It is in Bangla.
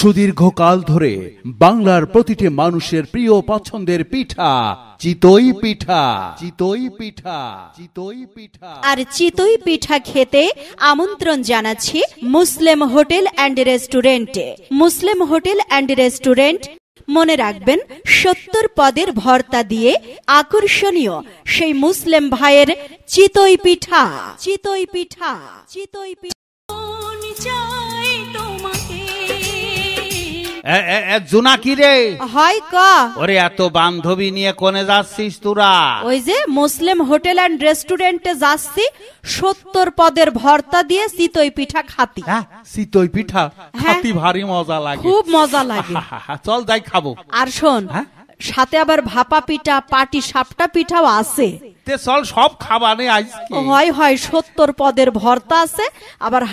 সুদীর্ঘকাল ধরে বাংলার প্রতিটি মানুষের প্রিয় পছন্দের পিঠা চিতই পিঠা। চিতই পিঠা, চিতই পিঠা। আর চিতই পিঠা খেতে আমন্ত্রণ জানাচ্ছি মুসলিম হোটেল অ্যান্ড রেস্টুরেন্টে। মুসলিম হোটেল অ্যান্ড রেস্টুরেন্ট, মনে রাখবেন 70 পদের ভর্তা দিয়ে আকর্ষণীয় সেই মুসলিম ভাইয়ের চিতই পিঠা। চিতই পিঠা, চিতই পিঠা। জোনাকি রে, হয় ক ওরে এত বান্ধবী নিয়ে কোনে যাচ্ছিস তোরা? ওই যে মুসলিম হোটেল অ্যান্ড রেস্টুরেন্টে যাচ্ছি, 70 পদের ভর্তা দিয়ে চিতই পিঠা খাতি। চিতই পিঠা খাতি ভারী মজা লাগে, খুব মজা লাগে। চল যাই খাবো। আর শোন, সাথে আবার ভাপা পিঠা, পাটি সাপটা পিঠাও আছে। তে চল সব খাবারে আজকে। হয় 70 পদের ভর্তা আছে, আবার